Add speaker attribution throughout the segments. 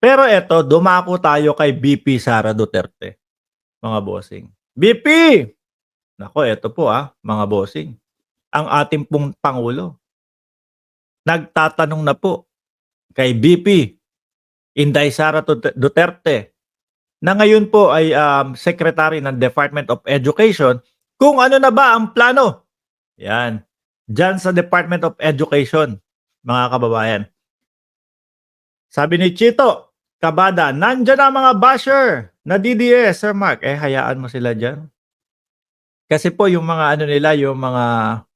Speaker 1: Pero eto, dumako tayo kay VP Sara Duterte, mga bossing. VP! Naku, eto po, mga bossing, ang ating pong pangulo nagtatanong na po kay VP Inday Sara Duterte na ngayon po ay, Secretary ng Department of Education kung ano na ba ang plano. Yan, diyan sa Department of Education, mga kababayan. Sabi ni Chito Cabada, "Nandiyan ang mga basher na DDS, Sir Mark." Hayaan mo sila diyan. Kasi po yung mga ano nila, yung mga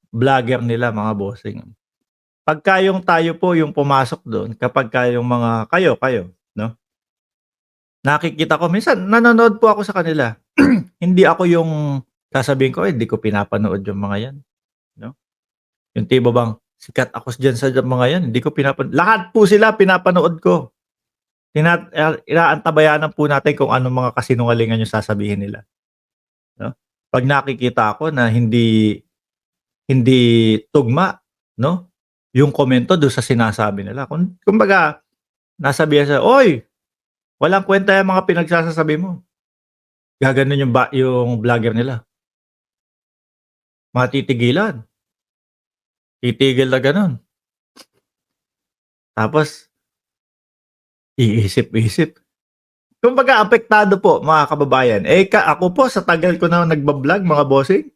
Speaker 1: vlogger nila, mga bossing. Pagka yung tayo po yung pumasok do'n, kapagka yung mga kayo, 'no, nakikita ko minsan nanonood po ako sa kanila. Hindi ako yung sasabihin ko, "Ay, di ko pinapanood yung mga 'yan." 'No? Yung tipo bang, "Sikat ako diyan sa mga 'yan, hindi ko lahat po sila pinapanood ko. Inaantabayanan po natin kung anong mga kasinungalingan yung sasabihin nila, 'no? 'Pag nakikita ako na hindi hindi tugma, 'no, yung komento dun sa sinasabi nila. Kumbaga nasabihan siya, "Uy, walang kwenta yang mga pinagsasasabi mo." Gaganon yung vlogger nila, matitigilan, titigil na ganon. Tapos iisip-isip. Kumbaga apektado po, mga kababayan. Ako po sa tagal ko na nagba-vlog, mga bossing,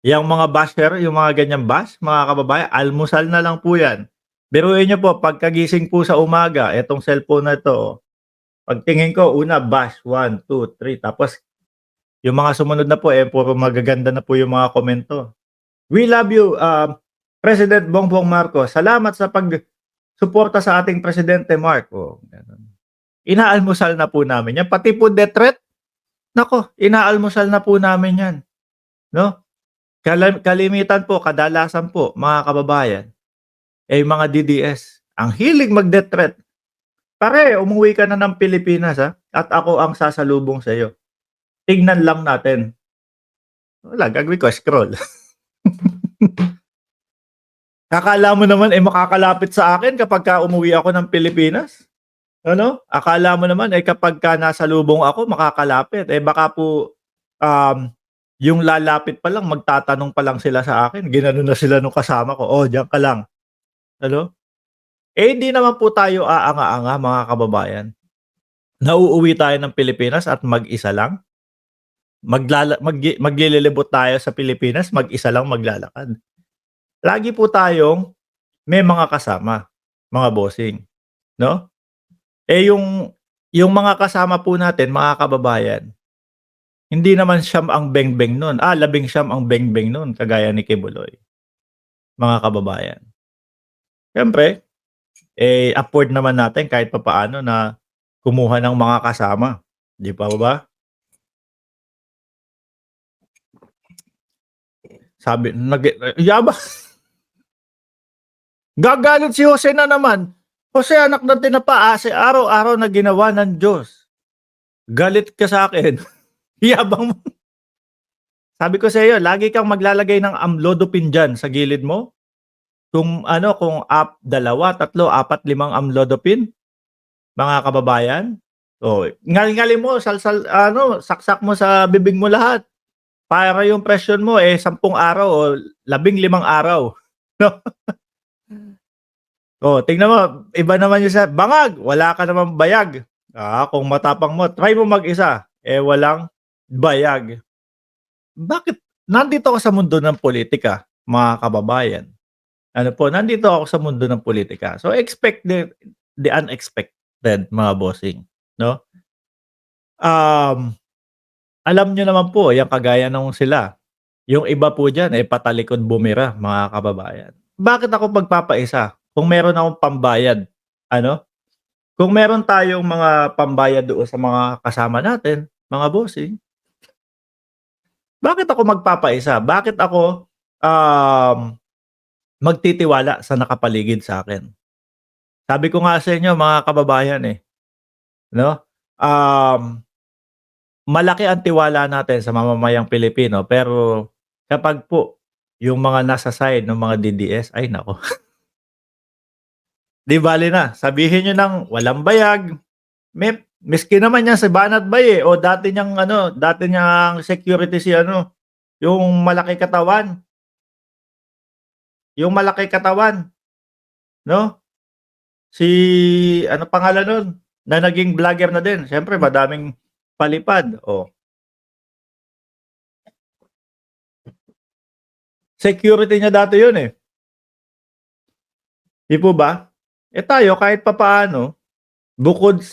Speaker 1: yang mga basher, yung mga ganyang bash, mga kababayan, almusal na lang po yan. Biruin niyo po, pagkagising po sa umaga, etong cellphone na 'to, pagtingin ko, una bash, 1, 2, 3, tapos yung mga sumunod na po, puro magaganda na po yung mga komento. "We love you, President Bongbong Marcos. Salamat sa pagsuporta sa ating presidente, Mark." Oh, gano'n. Inaalmusal na po namin 'yan, pati po death threat, naku, inaalmusal na po namin 'yan, 'no? Kalimitan po, kadalasan po, mga kababayan, mga DDS, ang hilig mag-death threat. "Pare, umuwi ka na ng Pilipinas, at ako ang sasalubong sa'yo. Tignan lang natin." Wala, gagawin ko, scroll. Akala mo naman, makakalapit sa akin kapagka umuwi ako ng Pilipinas? Ano? Akala mo naman, kapagka nasalubong ako makakalapit, baka po, um, yung lalapit pa lang magtatanong pa lang sila sa akin, ginanon na sila nung kasama ko, "Oh, diyan ka lang." Ano? Hindi naman po tayo aanga-anga, mga kababayan, na uuwi tayo ng Pilipinas at mag-isa lang. Maglilibot tayo sa Pilipinas, mag-isa lang maglalakad. Lagi po tayong may mga kasama, mga bossing, 'no? Yung mga kasama po natin, mga kababayan, hindi naman siyam ang bengbeng nun, 19 ang bengbeng nun kagaya ni Kibuloy, mga kababayan. Siyempre, afford naman natin kahit papaano na kumuha ng mga kasama, 'di pa ba? Sabi yabang. Gagalit si Jose na naman. "Jose, anak ng tinapa, araw-araw na ginawa ng Diyos. Galit ka sa'kin." Yabang mo. Sabi ko sa'yo, lagi kang maglalagay ng amlodipine diyan sa gilid mo. Kung 2, 3, 4, 5 amlodipine, mga kababayan. Oh, ngal-ngalin mo, saksak mo sa bibig mo lahat. Para yung presyon mo, 10 araw o 15 araw, 'no? Oh, tingnan mo, iba naman yung bangag, wala ka namang bayag. Kung matapang mo, try mo mag-isa, walang bayag. Bakit nandito ako sa mundo ng politika, mga kababayan. Ano po, nandito ako sa mundo ng politika. So, expect the unexpected, mga bossing, 'no? Um, Alam niyo naman po, yang kagaya nung sila, yung iba po diyan, patalikod bumira, mga kababayan. Bakit ako magpapaisa kung meron akong pambayad, ano? Kung meron tayong mga pambayad doon sa mga kasama natin, mga bossing, bakit ako magpapaisa? Bakit ako, magtitiwala sa nakapaligid sa'kin? Sabi ko nga sa inyo, mga kababayan, 'no, um, malaki ang tiwala natin sa mamamayang Pilipino, pero kapag po yung mga nasa side ng mga DDS, ay naku, Di bale na, sabihin niyo ng walang bayag, miski naman yan si Banat Bay, o dati niyang security si yung malaki katawan, yung malaki katawan, 'no? Si ano pangalan nun, na naging vlogger na din, siyempre madaming palipad, security niya dati yun, eh. 'Di po ba? Tayo kahit papaano, bukod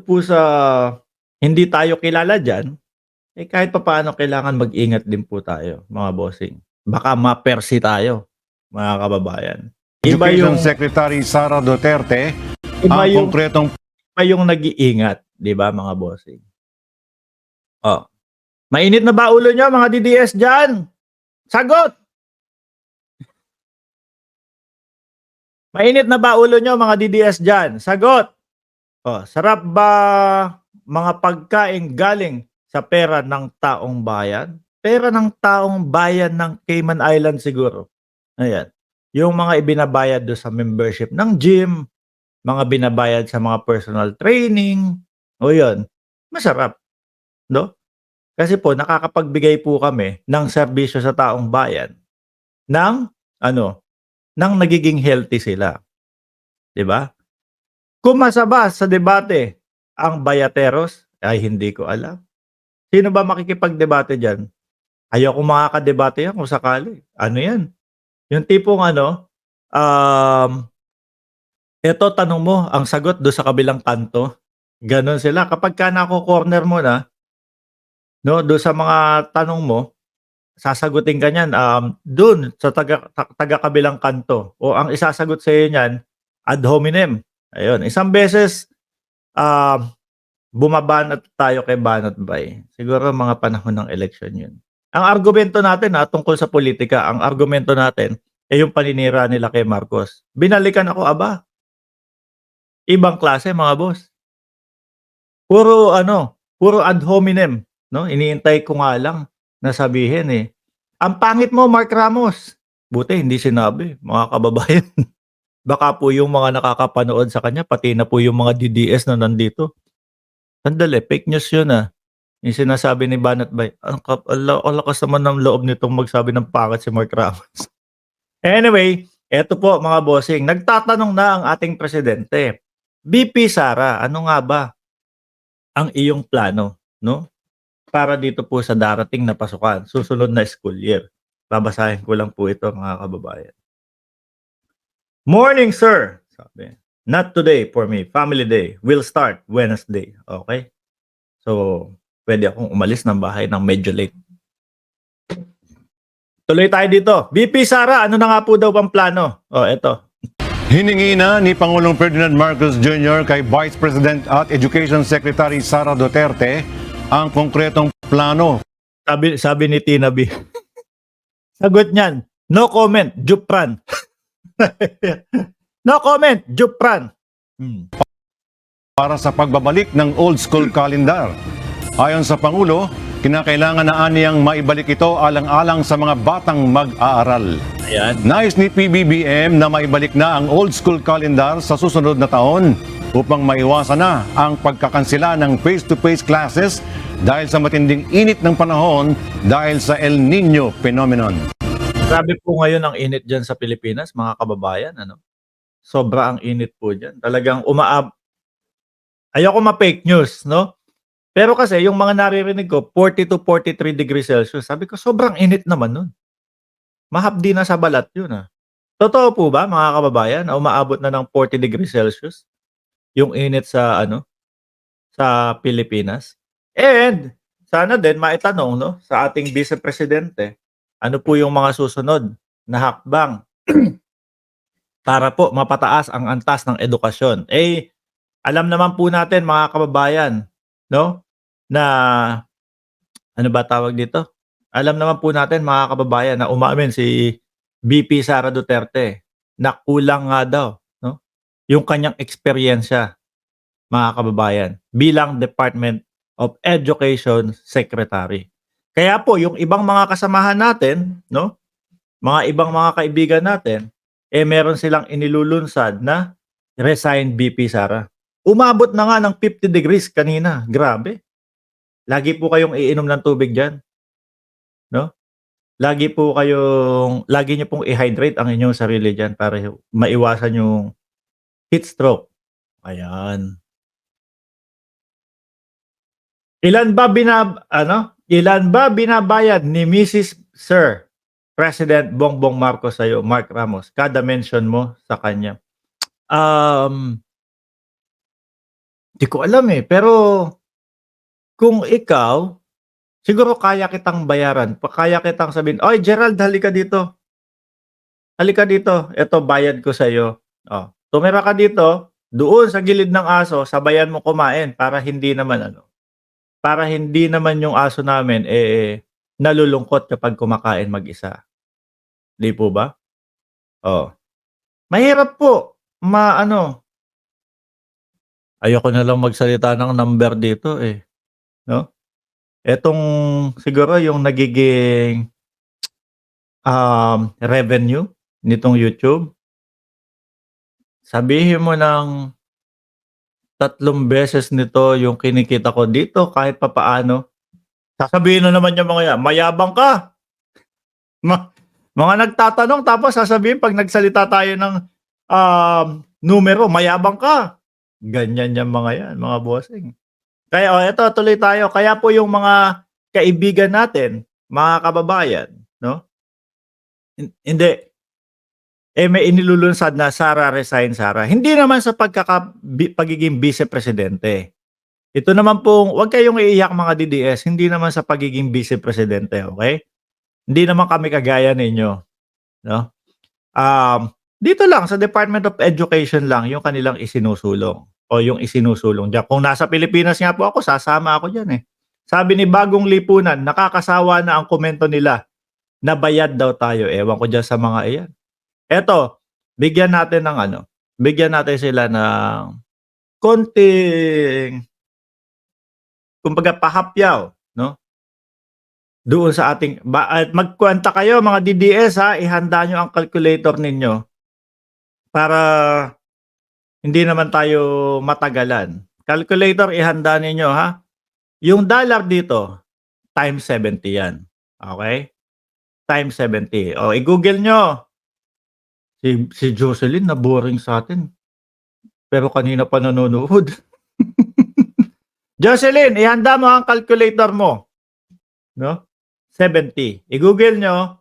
Speaker 1: po sa hindi tayo kilala diyan, kahit papaano kailangan mag-ingat din po tayo, mga bossing. Baka ma-persi tayo, mga kababayan. Iba
Speaker 2: Education
Speaker 1: yung
Speaker 2: Secretary Sara Duterte
Speaker 1: iba
Speaker 2: ang
Speaker 1: yung
Speaker 2: konkretong
Speaker 1: iba yung nag-iingat, 'di ba, mga bossing? Mainit na ba ulo niyo, mga DDS diyan? Sagot! Mainit na ba ulo niyo, mga DDS diyan? Sagot! Sarap ba mga pagkain galing sa pera ng taong bayan? Pera ng taong bayan ng Cayman Island siguro. Ayan. Yung mga ibinabayad do sa membership ng gym, mga binabayad sa mga personal training, o yun, masarap, no? Kasi po nakakapagbigay po kami ng serbisyo sa taong bayan ng ng nagiging healthy sila, 'di ba? Kumasaba sa debate ang bayateros, ay hindi ko alam. Sino ba makikipagdebate diyan? Ayokong makakadebate 'yan kung sakali. Ano 'yan, yung tipong eto tanong mo, ang sagot do sa kabilang kanto, gano'n sila. Kapagka nako-corner mo na, 'no, do sa mga tanong mo, sasagutin ka niyan, dun sa taga-kabilang kanto, o ang isasagot sa'yo niyan ad hominem. Ayun, isang beses, bumabanat tayo kay Banat Bay. Siguro mga panahon ng eleksyon 'yun. Ang argumento natin, tungkol sa politika, ang argumento natin, yung paninira nila kay Marcos. Binalikan ako, aba, ibang klase, mga boss. Puro ad hominem, 'no? Iniintay ko nga lang na sabihin, "Ang pangit mo, Mark Ramos." Buti hindi sinabi, mga kababayan. Baka po yung mga nakakapanood sa kanya, pati na po yung mga DDS na nandito, "Sandali, fake news yun, yung sinasabi ni Banat Bay." Ang lakas naman ng loob nitong magsabi ng pangit si Mark Ramos. Anyway, eto po, mga bossing, nagtatanong na ang ating presidente, "VP Sara, ano nga ba ang iyong plano, 'no, para dito po sa darating na pasukan, susunod na school year?" Babasahin ko lang po ito, mga kababayan. "Morning, sir," sabi. "Not today for me. Family day. Will start Wednesday." Okay? So, pwede akong umalis ng bahay ng medyo late. Tuloy tayo dito. "VP Sara, ano na nga po daw bang plano?" Eto.
Speaker 2: hiningi na ni Pangulong Ferdinand Marcos Jr. kay Vice President at Education Secretary Sara Duterte ang konkretong plano.
Speaker 1: Sabi ni Tina B. Sagot niyan, "No comment, Jupran." No comment, Jupran.
Speaker 2: Para sa pagbabalik ng old school calendar. Ayon sa Pangulo, kinakailangan na aniyang maibalik ito alang-alang sa mga batang mag-aaral.
Speaker 1: Ayan.
Speaker 2: Nais ni PBBM na maibalik na ang old school calendar sa susunod na taon upang maiwasan na ang pagkakansela ng face-to-face classes dahil sa matinding init ng panahon dahil sa El Nino phenomenon.
Speaker 1: Grabe po ngayon ang init dyan sa Pilipinas, mga kababayan. Sobra ang init po dyan. Talagang ayoko ma-fake news, no? Pero kasi yung mga naririnig ko, 40 to 43 degrees Celsius. Sabi ko, sobrang init naman nun. Mahapdi na sa balat yun, Totoo po ba, mga kababayan, na umaabot na ng 40 degrees Celsius yung init sa sa Pilipinas? And sana din maitanong, no, sa ating Vice Presidente, ano po yung mga susunod na hakbang para po mapataas ang antas ng edukasyon. Alam naman po natin, mga kababayan, no, na ano ba tawag dito? Alam naman po natin, mga kababayan, na umamin si VP Sara Duterte na kulang nga daw, no, yung kanyang eksperyensya, mga kababayan, bilang Department of Education Secretary. Kaya po yung ibang mga kasamahan natin, no, mga ibang mga kaibigan natin, meron silang inilulunsad na resign VP Sara. Umabot na nga ng 50 degrees kanina, grabe. Lagi po kayong iinom ng tubig diyan, 'no? Lagi niyo pong i-hydrate ang inyong sarili diyan para maiwasan yung heat stroke, ayan. Ilan ba binabayad ni Mrs. Sir President Bongbong Marcos sa'yo, Mark Ramos, kada mention mo sa kanya? Um, Di ko alam, pero kung ikaw, siguro kaya kitang bayaran, kaya kitang sabihin, "Oy Gerald, halika dito. Halika dito, eto bayad ko sa'yo. Oh, tumira ka dito, doon sa gilid ng aso, sabayan mo kumain para hindi naman yung aso namin, nalulungkot kapag kumakain mag-isa." 'Di po ba? Oh, mahirap po ayoko na lang magsalita ng number dito, 'no? Etong siguro yung nagiging, revenue nitong YouTube, sabihin mo ng 3 beses nito yung kinikita ko dito kahit papaano. Sasabihin na naman yung mga yan, "Mayabang ka." Ma Mga nagtatanong tapos sasabihin 'pag nagsalita tayo ng, numero, "Mayabang ka." Ganyan yang mga yan, mga bossing. Kaya, eto tuloy tayo. Kaya po yung mga kaibigan natin, mga kababayan, 'no, hindi, may inilulunsad na Sara resign, Sara. Hindi naman sa pagiging bisepresidente. Ito naman pong 'wag kayong iiyak mga DDS, hindi naman sa pagiging bisepresidente, okey? Hindi naman kami kagaya ninyo, 'no? Dito lang sa Department of Education lang yung kanilang isinusulong o yung isinusulong diyan. Kung nasa Pilipinas nga po ako, sasama ako diyan, Sabi ni Bagong Lipunan, nakakasawa na ang komento nila na bayad daw tayo. Ewan ko diyan sa mga iyan. Eto, bigyan natin sila ng konting kumbaga pahapyaw, 'no? Doon sa ating at magkuwenta kayo mga DDS, ihanda niyo ang calculator ninyo para hindi naman tayo matagalan. Calculator ihanda ninyo, Yung dollar dito times 70 yan, okey? Times 70. O i-Google niyo. Si Jocelyn na-boring sa'tin, pero kanina pa nanonood. Jocelyn, ihanda mo ang calculator mo, 'no? 70. I-Google niyo,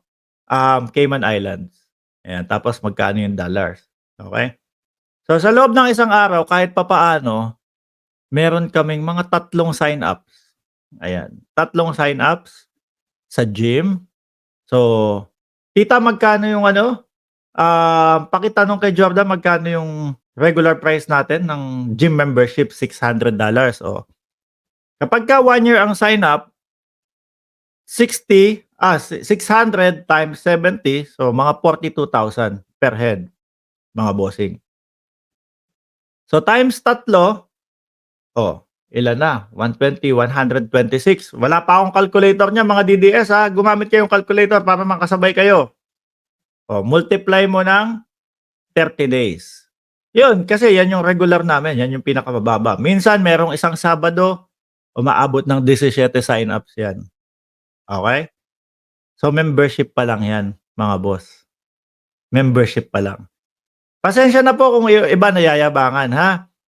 Speaker 1: Cayman Islands. Ayan, tapos magkano yung dollars, okey? So, sa loob ng isang araw kahit papaano, meron kaming mga 3 sign-ups. Ayan, 3 sign-ups sa gym. So, tita magkano yung pakitanong kay Jordan magkano yung regular price natin ng gym membership, $600. Oh, kapagka 1 year ang sign-up, 600 times 70, so mga 42,000 per head, mga bossing. So, times 3, ilan na? 120, 126. Wala pa akong calculator niyan mga DDS, gumamit kayong calculator para makasabay kayo. Multiply mo ng 30 days. 'Yun, kasi yan yung regular namin, yan yung pinakamababa. Minsan merong isang Sabado, umaabot ng 17 sign-ups yan. Okey? So, membership pa lang yan, mga boss. Membership pa lang. Pasensya na po kung yung iba nayayabangan,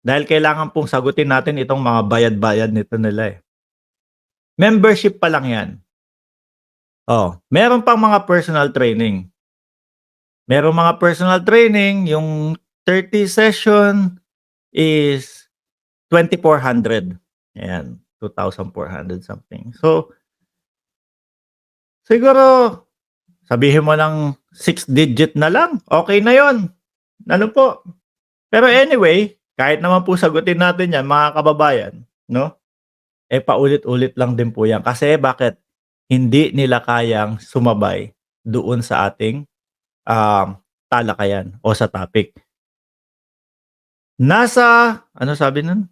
Speaker 1: dahil kailangan pong sagutin natin itong mga bayad-bayad nito nila, Membership pa lang yan. Meron pang mga personal training. Merong mga personal training, yung 30 session is 2,400. Ayan, 2,400 something. So, siguro sabihin mo ng 6 digit na lang, okey na 'yun. Ano po? Pero anyway, kahit naman po sagutin natin 'yan mga kababayan, 'no, paulit-ulit lang din po 'yan. Kasi bakit? Hindi nila kayang sumabay doon sa ating, talakayan o sa topic. Ano sabi nun?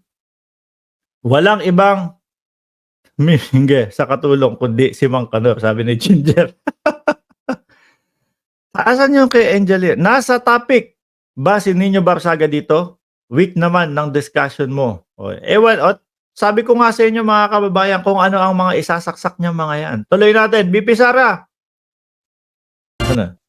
Speaker 1: Walang ibang mingge sa katulong kundi si Mang Kanor, sabi ni Ginger. Asan yung kay Angeline? Nasa topic ba si Nino Barsaga dito? Weak naman ng discussion mo. O, ewan, sabi ko nga sa inyo mga kababayan kung ano ang mga isasaksak niya mga yan. Tuloy natin. BP Sara. Ano?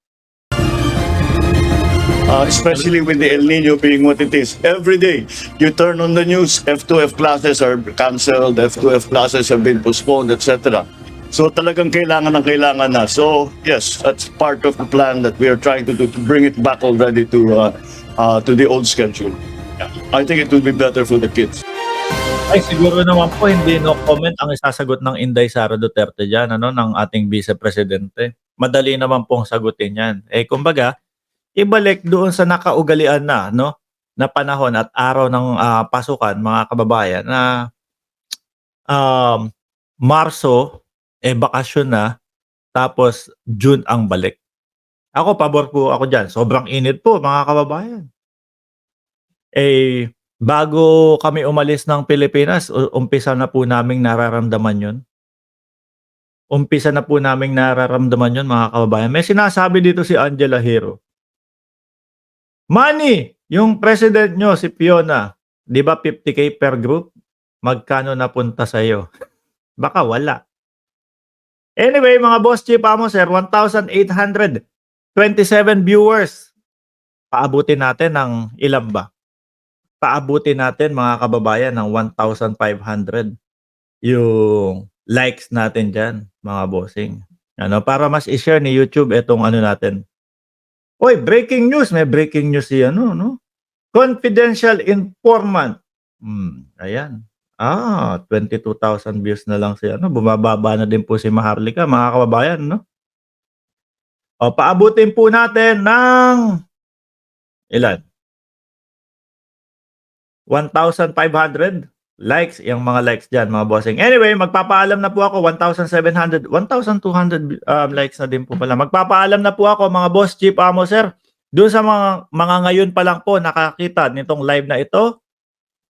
Speaker 3: Especially with the El Nino being what it is. Every day, you turn on the news, F2F classes are cancelled, F2F classes have been postponed, etc. So talagang kailangan na. So yes, that's part of the plan that we are trying to do to bring it back already to the old schedule. Yeah. I think it will be better for the kids.
Speaker 1: Ay, siguro naman po hindi no comment ang isasagot ng Inday Sara Duterte dyan, ano, ng ating Vice Presidente. Madali naman pong sagutin yan. Kumbaga, ibalik doon sa nakaugalian na, no, na panahon at araw ng pasukan, mga kababayan, na Marso, bakasyon na, tapos June ang balik. Ako, pabor po ako dyan. Sobrang init po, mga kababayan. Bago kami umalis ng Pilipinas, umpisa na po naming nararamdaman yun. Umpisa na po naming nararamdaman yun, mga kababayan. May sinasabi dito si Angela Hero. Money! Yung president nyo, si Fiona, di ba 50K per group? Magkano napunta sa'yo? Baka wala. Anyway, mga boss chief amo, sir, 1,827 viewers. Paabutin natin ng ilan ba? Paabutin natin, mga kababayan, ng 1,500 yung likes natin dyan, mga bossing. Ano, para mas i-share ni YouTube itong ano natin. Oy, breaking news. May breaking news si ano, no? Confidential informant. Ayan. 22,000 views na lang si ano. Bumababa na din po si Maharlika, mga kababayan, no? O, paabutin po natin ng ilan? 1,500 likes. Yung mga likes dyan, mga bossing. Anyway, magpapaalam na po ako. 1,700, 1,200 likes na din po pala. Magpapaalam na po ako, mga boss chief amo, sir. Doon sa mga ngayon pa lang po nakakita nitong live na ito,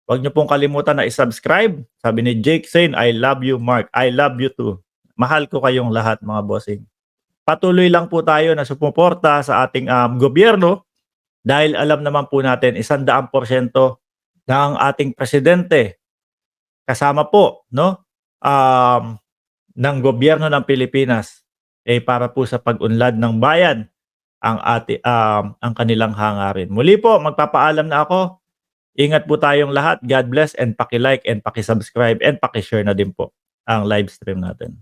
Speaker 1: huwag niyo pong kalimutan na i-subscribe. Sabi ni Jake Sain, I love you, Mark. I love you too. Mahal ko kayong lahat, mga bossing. Patuloy lang po tayo na sumuporta sa ating gobyerno dahil alam naman po natin 100% ng ating presidente kasama po, no, ng gobyerno ng Pilipinas para po sa pag-unlad ng bayan ang kanilang hangarin. Muli po, magpapaalam na ako. Ingat po tayong lahat. God bless, and paki-like and paki-subscribe and paki-share na din po ang live stream natin.